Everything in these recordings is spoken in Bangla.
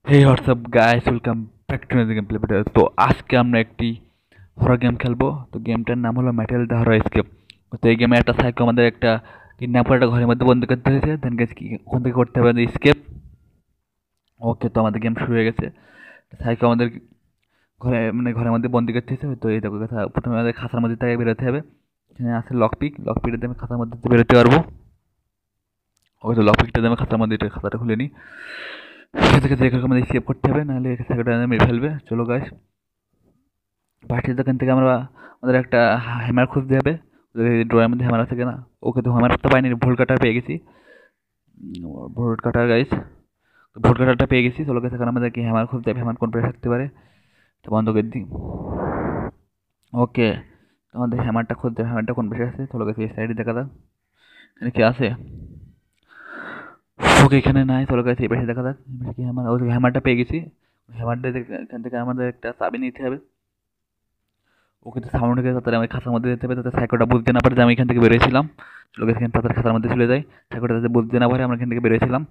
Hey WhatsApp guys, welcome back to the game play video. তো আজকে আমরা একটি হরর গেম খেলবো। তো গেমটার নাম হলো মেটাল দ্য হরর এসকেপ। তো এই গেমে একটা সাইকো আমাদের একটা কিডন্যাপ করে একটা ঘরের মধ্যে বন্দি করতে হয়েছে। দেন গেছে কি ওখান থেকে করতে হবে এসকেপ। ওকে, তো আমাদের গেম শুরু হয়ে গেছে। সাইকো আমাদের ঘরের মধ্যে বন্দি করতে হয়েছে। তো এই দেখো কথা, প্রথমে আমাদের খাতার মধ্যে থেকে বেরোতে হবে। এখানে আছে লকপিকটা দিয়ে আমি খাতার মধ্যে দিয়ে বেরোতে পারবো। ওই তো লকপিকটা দিয়ে আমি খাতার মধ্যে খাতাটা খুলে নিই। এখান থেকে দেখে আমাদের সেভ করতে হবে, নাহলে সাইকোটা মেরে ফেলবে। চলো গাইস, পাঠিয়ে দোকান থেকে আমরা আমাদের একটা হ্যামার খুঁজতে হবে। ড্রয়ের মধ্যে হ্যামার আছে কিনা। ওকে, তো হ্যামার তো পাইনি, ভোল্ট কাটার পেয়ে গেছি। ভোল্ট কাটার গাইস, ভোল্ট কাটারটা পেয়ে গেছি। চলো গেছে, এখন আমাদেরকে হ্যামার খুঁজতে হবে। হ্যামার কোন পেয়ে থাকতে পারে, এটা বন্ধ করে দিই। ওকে, আমাদের হ্যামারটা খুঁজতে হবে। হ্যামারটা কোন পেশে আছে, চলো গেছে এই সাইডে দেখা যাক এখানে কি আছে। ওকে, এখানে নাই। চলো গেছে এই পাশে দেখা যাক কি হ্যামার। ওই হ্যামারটা পেয়ে গেছি। হ্যামারটা এখান থেকে আমাদের একটা চাবি নিতে হবে। ওকে, তো সাউন্ড গেছে, তাহলে আমি খাতার মধ্যে যেতে হবে, তাতে সাইকোটা বুঝতে না পারে যে আমি এখান থেকে বেরিয়েছিলাম। লোক এখানে তাদের খাতার মধ্যে চলে যায়। সাইকোটা যাতে বুঝতে না পারে আমরা এখান থেকে বেরিয়েছিলাম।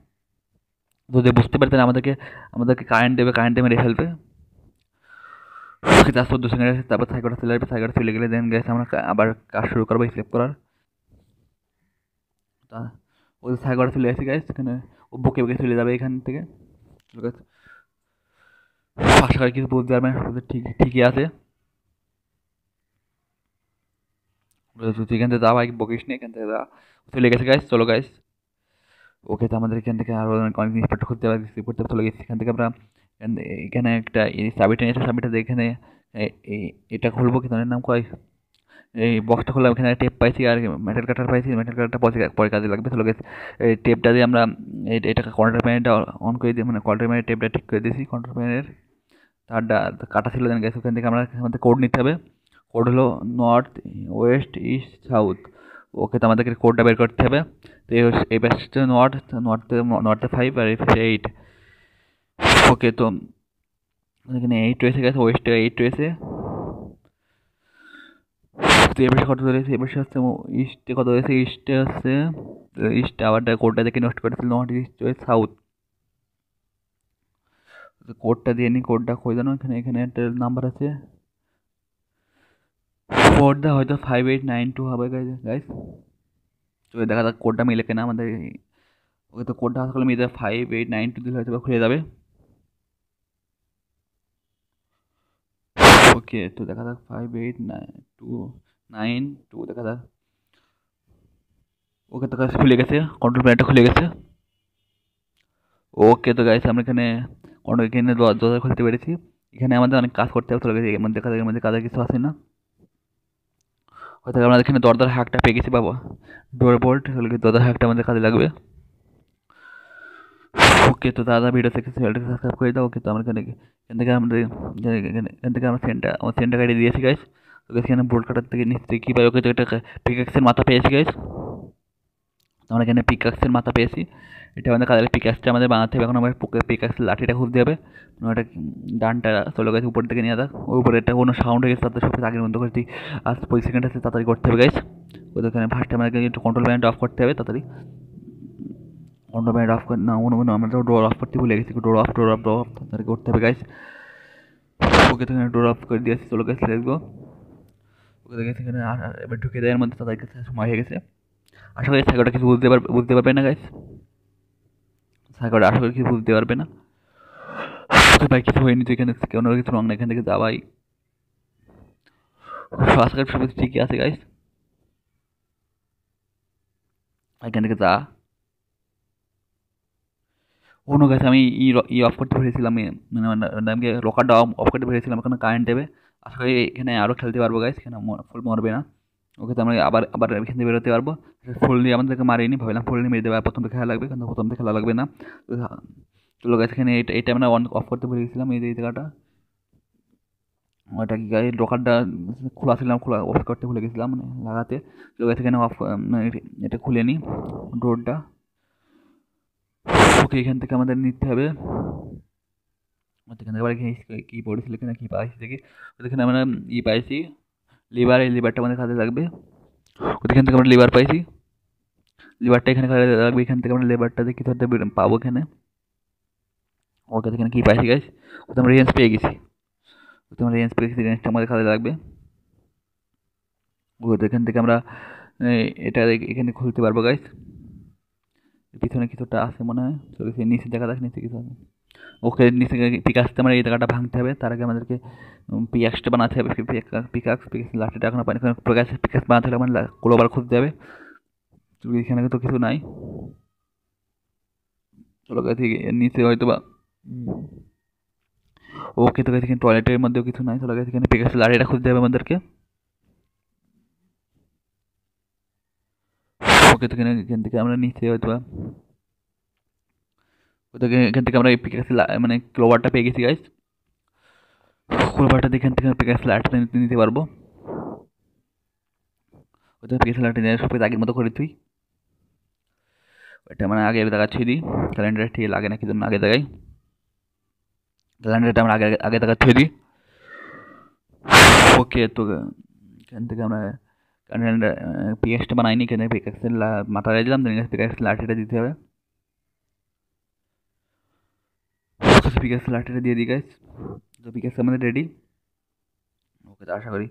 যদি বুঝতে পারে তাহলে আমাদেরকে আমাদেরকে কারেন্ট দেবে, কারেন্টে মেরে ফেলবে। ওকে, 10-14 সেকেন্ড আছে, তারপর সাইকোটা চলে আসবে। সাইকোটা চলে গেলে দেন গেছে আমরা আবার কাজ শুরু করবো স্লেপ করার। তা ওই সাইকোটা চলে আসে গাইস, এখানে ও বকে বকে চলে যাবে এখান থেকে। আশা করি কিছু বুঝতে পারবে না, ঠিকই আছে। তুই এখান থেকে যা ভাই, বকিস নি, এখান থেকে যা। চলে গেছে গাইস, চলো গাইস। ওকে, তো আমাদের এখান থেকে আরও অনেক জিনিসপত্র করতে হবে, রিসিভ করতে হবে। চলে গেছি এখান থেকে আমরা। এখানে একটা এই চাবিটা নিয়েছে, চাবিটা দিয়ে এখানে এটা খুলবো। কি তার নাম কয়, এই বক্সটা খুললাম। এখানে টেপ পাইছি আর মেটাল কাটার পাইছি। মেটাল কাটারটা পরে কাজে লাগবে। চলে গেছে এই টেপটা দিয়ে আমরা এটা কন্ট্রোল প্যানেলটা অন করে দিয়ে, মানে কন্ট্রোল প্যানেল টেপটা ঠিক করে দিয়েছি। কন্ট্রোল প্যানেলের তারটা কাটা ছিল, দেন গেছে ওখান থেকে আমরা আমাদের কোড নিতে হবে। কোড হলো নর্থ, ওয়েস্ট, ইস্ট, সাউথ। ওকে, তো আমাদেরকে কোডটা বের করতে হবে। তো এই পাশে নর্থে 5 আর এই পাশে 8। ওকে, তো এখানে 8 রয়েছে, গেছে ওয়েস্টে 8 রয়েছে। তো এ পাশে কত রয়েছে, এ পাশে হচ্ছে ইস্টে কত রয়েছে, ইস্টে হচ্ছে ইস্টে আবার কোডটা দেখে নষ্ট করেছিল, নর্থ, ইস্ট, ওয়েস্ট, সাউথ। কোডটা দিয়ে নিই, কোডটা কই জানো, এখানে এখানে একটা নাম্বার আছে। কোডটা হয়তো 5892 হবে গাইস। তো দেখা যাক কোডটা মিলে কিনা আমাদের। ওকে, তো কোডটা আসলে মিলে 5892 দিলে হয়তো খুলে যাবে। ওকে, তো দেখা যাক 589292 দেখা যাক। ওকে, তো গাইস খুলে গেছে, কন্ট্রোল প্যানেলটা খুলে গেছে। ওকে, তো গাইস আমরা এখানে এখানে দরজা খুলতে পেরেছি। এখানে আমাদের অনেক কাজ করতে হবে। চলে গেছে এর মধ্যে দেখা যাক এর মধ্যে কাজের কিছু আছে না। হয়তো আমরা এখানে দরজার হ্যাকটা পেয়ে গেছি বাবা, ডোর বোল্ট। চলে গেছে দরজার হ্যাকটা আমাদের কাজে লাগবে। ওকে, তো দাদা ভিডিও থেকে চ্যানেলটাকে সাবস্ক্রাইব করে দাও। ওকে, তো আমরা এখান থেকে আমাদের এখান থেকে আমরা আমার সেন্টার কাটিয়ে দিয়েছি গাইস। তো গাইস এখানে বোল্ট কাটার থেকে নিশ্চয়ই কী পাই। ওকে, তো একটা পিকাক্সের মাথা পেয়েছি গাইস। আমরা এখানে পিকাক্সের মাথা পেয়েছি। এটা আমাদের কাজের পিকাক্সটা আমাদের বানাতে হবে। এখন আমার পিকাক্সের লাঠিটা খুঁজতে হবে। ওটা ডানটা চলে গেছে উপর থেকে নিয়ে যাক। ওই উপরে একটা কোনো সাউন্ড হয়ে গেছে, তাদের সব আগের মতো করছি। আর 25 সেকেন্ড আছে, তাড়াতাড়ি করতে হবে গাইস। ওখানে ফার্স্টে আমাদেরকে একটু কন্ট্রোল প্যানেলটা অফ করতে হবে তাড়াতাড়ি। কন্ট্রোল প্যানেলটা অফ করে না, আমরা তো ডোর অফ করতে ভুলে গেছি। ডোর অফ তাড়াতাড়ি করতে হবে গাইস। ওকে, তো এখানে ডোর অফ করে দিয়েছি। চলো গাইস, লেটস গো। ওকে, দেখেছি এখানে এবার ঢুকে দেওয়ার মধ্যে তাদের কাছে সময় হয়ে গেছে। আশা করি সাইকোটা কিছু বুঝতে পারবে না গাইস। সাইকোটা আশা করি কিছু বুঝতে পারবে না। তো ভাই কিছু হয়নি, তো এখানে কেউ কিছু রং না, এখান থেকে যা ভাই। আশা করি সব কিছু ঠিকই আছে গাইস। এখান থেকে যা। অন্য গাছ আমি অফ করতে পেরেছিলাম, মানে আমি লকারটা অফ করতে পেরেছিলাম। এখন কারেন্ট দেবে। আশা করি এখানে আরও খেলতে পারবো গাইস, এখানে ফুল মরবে না। ওকে, তো আমরা আবার আবার এখান থেকে বেরোতে পারবো। ফুল নিয়ে আমাদেরকে মারিনি, ভাবলাম ফুল নিয়ে মেরে দেবে, প্রথম থেকে খেলা লাগবে, কিন্তু প্রথম থেকে খেলা লাগবে না। তো গাছ এখানে এটা আমরা অফ করতে ভুলে গেছিলাম, এই জায়গাটা। ওটা কি গাড়ির লকারটা খোলা ছিলাম, খোলা অফ করতে ভুলে গেছিলাম, মানে লাগাতে। তো গাছ এখানে অফ, এটা খুলে নিই ডোরটা। ওকে, এখান থেকে আমাদের নিতে হবে। এখান থেকে আবার কী পড়েছিল এখানে, কী পাইছি দেখি। ওখানে আমরা পাইছি লিভার। এই লিভারটা আমাদের কাজে লাগবে। ওখান থেকে আমরা লিভার পাইছি। লিভারটা এখানে কাজে লাগবে। এখান থেকে আমরা লিভারটা দেখি ধরতে পাবো এখানে। ওকে, এখানে কী পাইছি গাইস? ওতে আমরা রেঞ্জ পেয়ে গেছি। ওতে আমরা রেঞ্জ পেয়ে গেছি, রেঞ্জটা আমাদের কাজে লাগবে। ওকে, তো এখান থেকে আমরা এটা এখানে খুলতে পারবো গাইস। পিছনে কিছুটা আছে মনে হয়, তো নিচে দেখা যাক নিচে কিছু আছে। ওকে, নিচে পিকাক্সতে আমার এই জায়গাটা ভাঙতে হবে। তার আগে আমাদেরকে পিকাক্সটা বানাতে হবে। পিকাক্স লাঠিটা এখন পানি পিকাক্স বানাতে হলে আমার গ্লোবাল খুঁজতে হবে। তো এখানে তো কিছু নাই। চলো গাছ নিচে হয়তো বা ওকে, তো গাছ এখানে টয়লেটের মধ্যেও কিছু নাই। চলো গাছ এখানে পিকাক্স লাঠিটা খুঁজতে হবে আমাদেরকে। ওকে, তো এখান থেকে আমরা নিচে হয়তো বা এখান থেকে আমরা এই পিকাক্স মানে ক্লোবারটা পেয়ে গেছি গাইস। ক্লোবারটা এখান থেকে পিকাক্স লাঠিটা নিতে পারবো। ওই তো পিকাক্স লাঠি নিয়ে সব আগের মতো করে তুই ওইটা মানে আগে দেখাচ্ছি দিই। ক্যালেন্ডার ঠিক লাগে না কি জন্য আগে দেখাই। ক্যালেন্ডারটা আমরা আগে আগে দেখাচ্ছি দিই। ওকে, তো এখান থেকে আমরা ক্যালেন্ডার পিকাক্সটা বানাইনি, এখানে পিকাক্সের মাথায় দিলাম, পিকাক্স লাঠিটা দিতে হবে। পিকাক্স লাঠিটা দিয়ে দিই গাইস। তো পিকাক্স আমাদের রেডি। ওকে, তো আশা করি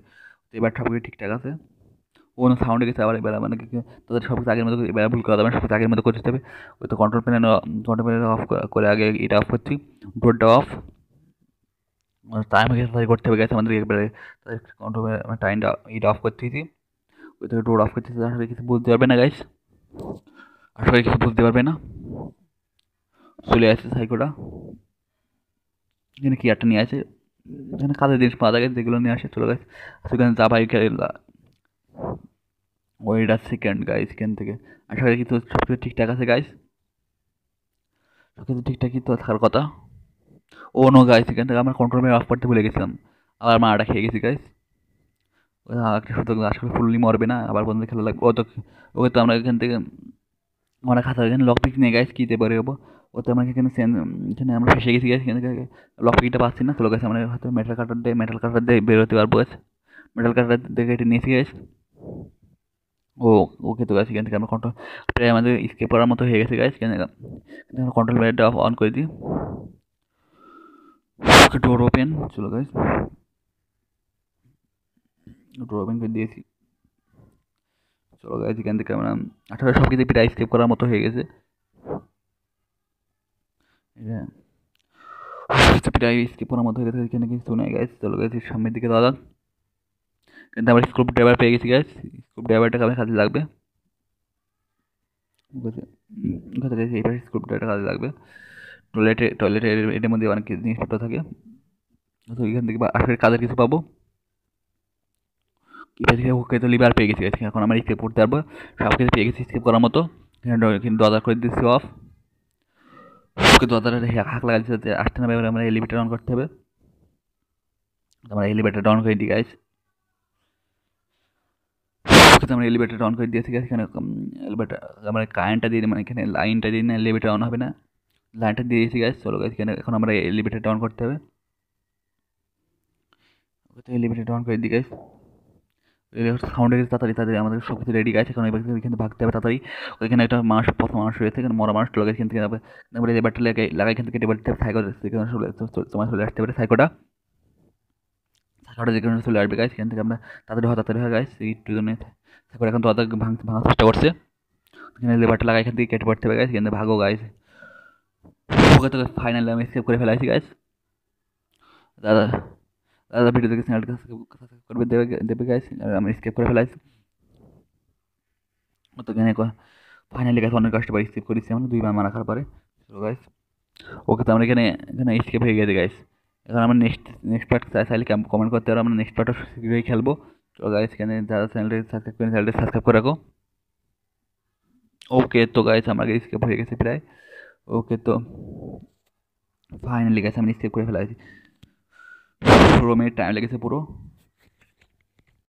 এবার সব কিছু ঠিকঠাক আছে। কোনো সাউন্ডে গেছে আবার এবার মানে তাদের সব কিছু আগের মতো এবার ভুল করা যাবে না, সব কিছু আগের মতো করতে হবে। ওই তো কন্ট্রোল প্যানেল অফ করে আগে এটা অফ করছি, ডোরটা অফ। টাইম গেছে তাই করতে হবে গেছে আমাদের একবারে কন্ট্রোল টাইমটা এটা অফ করতেছি। ওই তো ডোর অফ করতেছি। আসলে কিছু বুঝতে পারবে না গাইস, আসলে কিছু বুঝতে পারবে না। চলে আসছে সাইকোটা, এখানে কি একটা নিয়ে আছে, এখানে কাজের জিনিস পাওয়া যায় যেগুলো নিয়ে আসে। চলে গেছে সেখানে চাপাই ওইটা সেকেন্ড গাইস। এখান থেকে আশা করি কিছু সব কিছু ঠিকঠাক আছে গাইস, সব কিছু ঠিকঠাকই তো থাকার কথা। ও নো গাইস, এখান থেকে আমরা কন্ট্রোল অফ করতে ভুলে গেছিলাম, আবার মারাটা খেয়ে গেছি গাইস। একটা সুযোগ আসলে ফুললি মরবে না, আবার বন্ধু খেলা লাগবে। ও তো ওকে, তো আমরা এখান থেকে আমরা খাতা এখানে লক পিক নিয়ে গাইস কীতে পারে হবো। ওতে আমরা এখানে আমরা ফেসে গেছি গাইস। এখান থেকে লক পিকটা পাচ্ছি না। চলো গেছে আমরা হয়তো মেটাল কাটার দিয়ে বেরোতে পারবো গাছ। মেটাল কাটার দেখে এটা নিয়েছি গাইস। ও ওকে, তো গাছ এখান থেকে আমরা কন্ট্রোল প্রায় আমাদের স্কেপ করার মতো হয়ে গেছে গাইস। আমরা কন্ট্রোল প্যাডটা অন করে দিই। Door open. চলো গাইস, ডোর ওপেন করে দিয়েছি। চলো গাইস, এখান থেকে আমরা আসলে সব কিছু প্রায় স্কেপ করার মতো হয়ে গেছে। প্রায় স্কেপ করার মতো হয়ে গেছে, এখানে কিছু নাই গাইস। চলো গাইস সামনের দিকে দাদা, কিন্তু আমরা স্ক্রুপ ড্রাইভার পেয়ে গেছি গাইস। স্ক্রুপ ড্রাইভারটা কাজে কাজে লাগবে। কোথা গেছে এইবার স্ক্রুপ ড্রাইভারটা কাজে লাগবে। টয়লেটে এটার মধ্যে অনেক জিনিসপত্র থাকে, তো এখান থেকে আসলে কাজের কিছু পাবো। এটা থেকে ওকে, তো লিভার পেয়ে গেছি গাইস। এখন আমরা স্কেপ করতে পারবো, সব কিছু পেয়ে গেছি স্কেপ করার মতো। কিন্তু দরজা করে দিচ্ছি অফ। ওকে, দরজাটা হাঁক লাগাচ্ছি যাতে আসতে না পারে। আমরা এলিভেটার অন করতে হবে। আমরা এলিভেটার অন করে দিই গাইস। ওকে, তো আমরা এলিভেটার অন করে দিয়েছি গাইস। এখানে এলিভেটার আমরা কারেন্টটা দিয়ে মানে এখানে লাইনটা দিয়ে না এলিভেটার অন হবে না, লাইনটা দিয়ে দিয়েছি গাইস। চলো গাইস, এখানে এখন আমরা এলিভেটারটা অন করতে হবে। ওকে, তো এলিভেটারটা অন করে দিই গাইস। সাউন্ড হয়ে গেছে, তাড়াতাড়ি তাড়াতাড়ি আমাদের সব কিছু রেডি গাইস। এখন এবার এখানে ভাগতে হবে তাড়াতাড়ি। ওইখানে একটা মানুষ, প্রথম মানুষ রয়েছে এখানে, মরা মানুষ। চলো গাইস, এখান থেকে তারপরে এলিভেটার লাগাই এখান থেকে টেবিলটা সাইকেল তোমার চলে আসতে পারে সাইকোটা। সাইকোটা যেখানে চলে আসবে গাইস। এখান থেকে আমরা তাড়াতাড়ি হয় গাইস। একটু জন্য সাইকোটা এখন দরজা ভাঙার চেষ্টা করছে। এখানে লেবারটা লাগাই এখান থেকে কেটে পড়তে হবে গাইস। এখান থেকে ভাগো গাইস। ওকে, তো ফাইনালি আমি সেভ করে ফেলাইছি গাইস। দাদা দাদা ভিডিও দেখে চ্যানেলটা সাবস্ক্রাইব করবে দেবে দেবে গাইস। আর আমি স্কেপ করে ফেলাইছি। তো এখানে ফাইনালি গাইস অনেক কষ্ট করে স্কেপ করেছি আমরা 2 বার মারা খাওয়ার পরে। তো গাইস ওকে, তো আমরা এখানে এখানে স্কেপ হয়ে গেছে গাইস। এখন আমরা নেক্সট পার্ট চাইলে কমেন্ট করতে পারো, আমরা নেক্সট পার্টও শীঘ্রই খেলবো। তো গাইস এখানে যারা চ্যানেলটা সাবস্ক্রাইব করেন চ্যানেলটা সাবস্ক্রাইব করে রাখো। ওকে, তো গাইস আমরা স্কেপ হয়ে গেছে প্রায়। ওকে, তো ফাইনালি গাইস আমি স্কেপ করে ফেলাইছি। 16 মিনিট টাইম লেগেছে পুরো।